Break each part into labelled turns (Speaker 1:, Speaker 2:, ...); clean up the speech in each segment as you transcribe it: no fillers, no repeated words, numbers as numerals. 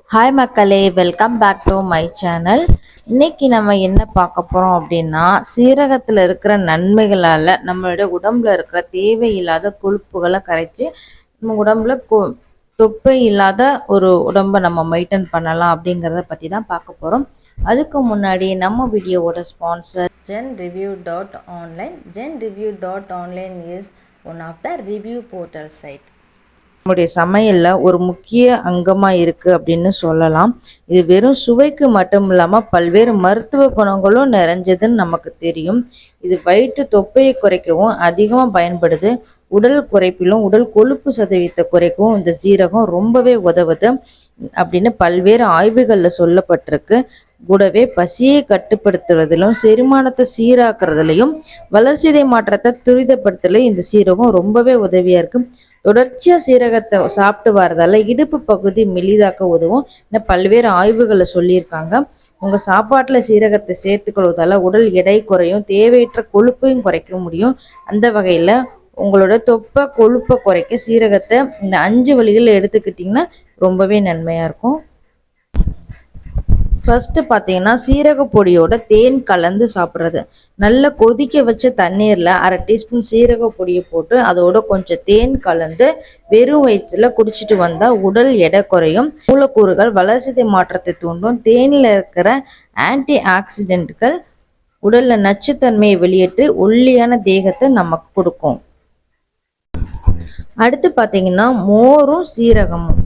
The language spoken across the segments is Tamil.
Speaker 1: ஹாய் மக்களே, welcome back to my channel. இன்னைக்கு நம்ம என்ன பார்க்க போகிறோம் அப்படின்னா, சீரகத்தில் இருக்கிற நன்மைகளால் நம்மளுடைய உடம்புல இருக்கிற தேவையில்லாத கொழுப்புகளை கரைச்சி நம்ம உடம்புல தொப்பை இல்லாத ஒரு உடம்பை நம்ம மெயின்டைன் பண்ணலாம் அப்படிங்கிறத பற்றி தான் பார்க்க போகிறோம். அதுக்கு முன்னாடி நம்ம வீடியோவோட sponsor genreview.online. genreview.online is one of the review portal site. நம்முடைய சமையலில் ஒரு முக்கிய அங்கமாக இருக்குது அப்படின்னு சொல்லலாம். இது வெறும் சுவைக்கு மட்டும் இல்லாமல் பல்வேறு மருத்துவ குணங்களும் நிறைஞ்சதுன்னு நமக்கு தெரியும். இது வயிற்று தொப்பையை குறைக்கவும் அதிகமாக பயன்படுது. உடல் குறைப்பிலும் உடல் கொழுப்பு சதவீதத்தை குறைக்கவும் இந்த சீரகம் ரொம்பவே உதவுது அப்படின்னு பல்வேறு ஆய்வுகளில் சொல்லப்பட்டிருக்கு. கூடவே பசியை கட்டுப்படுத்துறதிலும் செரிமானத்தை சீராக்குறதுலையும் வளர்சிதை மாற்றத்தை துரிதப்படுத்தல இந்த சீரகம் ரொம்பவே உதவியா இருக்கு. தொடர்ச்சியா சீரகத்தை சாப்பிட்டு வரதால இடுப்பு பகுதி மெலிதாக்க உதவும். இன்னும் பல்வேறு ஆய்வுகளை சொல்லியிருக்காங்க. உங்க சாப்பாட்டுல சீரகத்தை சேர்த்துக்கொள்வதால உடல் எடை குறையும், தேவையற்ற கொழுப்பையும் குறைக்க முடியும். அந்த வகையில உங்களோட தொப்பை கொழுப்பை குறைக்க சீரகத்தை இந்த 5 வழிகளில் எடுத்துக்கிட்டிங்கன்னா ரொம்பவே நன்மையா இருக்கும். ஃபர்ஸ்ட் பார்த்தீங்கன்னா சீரக பொடியோட தேன் கலந்து சாப்பிட்றது. நல்லா கொதிக்க வச்ச தண்ணீரில் 1/2 டீஸ்பூன் சீரக பொடியை போட்டு அதோட கொஞ்சம் தேன் கலந்து வெறும் வயிற்றுல குடிச்சிட்டு வந்தால் உடல் எடை குறையும், மூலக்கூறுகள் வளர்சிதை மாற்றத்தை தூண்டும். தேனில் இருக்கிற ஆன்டி ஆக்சிடென்ட்கள் உடலில் நச்சுத்தன்மையை வெளியேற்றி ஒல்லியான தேகத்தை நமக்கு கொடுக்கும். அடுத்து பார்த்தீங்கன்னா மோரும் சீரகமும்.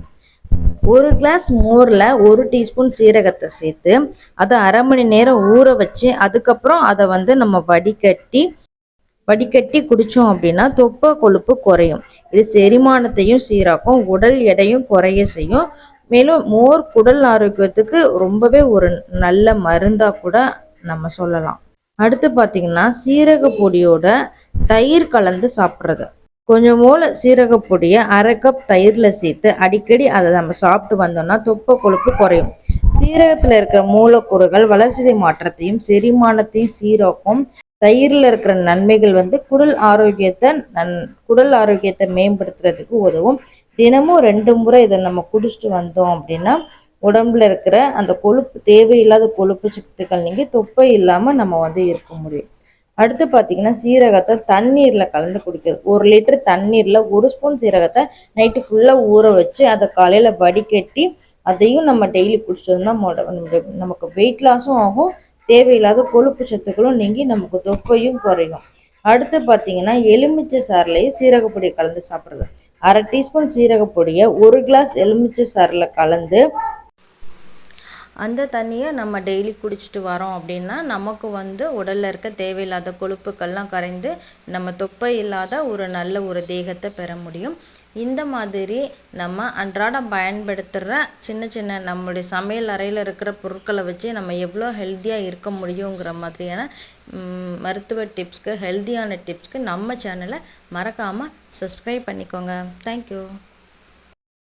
Speaker 1: 1 கிளாஸ் மோரில் 1 டீஸ்பூன் சீரகத்தை சேர்த்து அதை 1/2 மணி நேரம் ஊற வச்சு அதுக்கப்புறம் அதை நம்ம வடிகட்டி குடித்தோம் அப்படின்னா தொப்பை கொழுப்பு குறையும். இது செரிமானத்தையும் சீராக்கும், உடல் எடையும் குறைய செய்யும். மேலும் மோர் குடல் ஆரோக்கியத்துக்கு ரொம்பவே ஒரு நல்ல மருந்தாக கூட நம்ம சொல்லலாம். அடுத்து பார்த்தீங்கன்னா சீரக பொடியோட தயிர் கலந்து சாப்பிட்றது. கொஞ்சம் போல சீரக பொடியை 1/2 கப் தயிரில் சேர்த்து அடிக்கடி அதை நம்ம சாப்பிட்டு வந்தோம்னா தொப்பை கொழுப்பு குறையும். சீரகத்தில் இருக்கிற மூலக்கூறுகள் வளர்சிதை மாற்றத்தையும் செரிமானத்தையும் சீராக்கும். தயிரில் இருக்கிற நன்மைகள் குடல் ஆரோக்கியத்தை மேம்படுத்துறதுக்கு உதவும். தினமும் 2 முறை இதை நம்ம குடிச்சிட்டு வந்தோம் அப்படின்னா உடம்புல இருக்கிற அந்த கொழுப்பு தேவையில்லாத கொழுப்பு சத்துக்கள் நீங்கி தொப்பை இல்லாமல் நம்ம இருக்க முடியும். அடுத்து பார்த்தீங்கன்னா சீரகத்தை தண்ணீரில் கலந்து குடிக்கிறது. 1 லிட்டர் தண்ணீரில் 1 ஸ்பூன் சீரகத்தை நைட்டு ஃபுல்லாக ஊற வச்சு அதை காலையில் வடிகட்டி அதையும் நம்ம டெய்லி குடிச்சோம்னா நமக்கு வெயிட் லாஸும் ஆகும், தேவையில்லாத கொழுப்பு சத்துக்களும் நீங்கி நமக்கு தொப்பையும் குறையும். அடுத்து பார்த்தீங்கன்னா எலுமிச்சை சாறுலையும் சீரகப்பொடியை கலந்து சாப்பிட்றது. 1/2 டீஸ்பூன் சீரகப்பொடியை 1 கிளாஸ் எலுமிச்சை சாறில் கலந்து அந்த தண்ணியை நம்ம டெய்லி குடிச்சிட்டு வரோம் அப்படின்னா நமக்கு உடலில் இருக்க தேவையில்லாத கொழுப்புக்கள்லாம் கரைந்து நம்ம தொப்பை இல்லாத ஒரு நல்ல ஒரு தேகத்தை பெற முடியும். இந்த மாதிரி நம்ம அன்றாடம் பயன்படுத்துகிற சின்ன சின்ன நம்மளுடைய சமையல் அறையில் இருக்கிற பொருட்களை வச்சு நம்ம எவ்வளோ ஹெல்த்தியாக இருக்க முடியுங்கிற மாதிரியான மருத்துவ டிப்ஸ்க்கு, ஹெல்த்தியான டிப்ஸ்க்கு நம்ம சேனலை மறக்காமல் சப்ஸ்கிரைப் பண்ணிக்கோங்க. தேங்க்யூ.